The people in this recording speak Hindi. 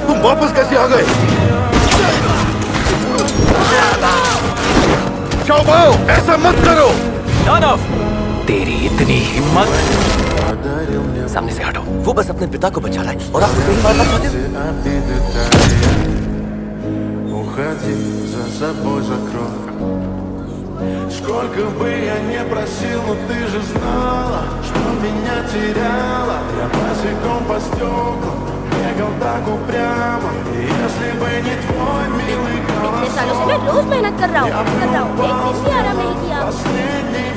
तुम वापस कैसे आ गए? शाओबाओ, ऐसा मत करो। दानव, तेरी इतनी हिम्मत! सामने से हटो। वो बस अपने पिता को बचा रहा है और आप उसे ही मारना चाहते हो? Уходи, за собой закрой. Сколько бы я не просил, но ты же знала, что меня теряла. Я босиком по стеклам бегал так упрямо. Если бы не твой милый इतने सालों से मैं रोज मेहनत कर रहा हूँ एक दिन भी आराम नहीं किया। последний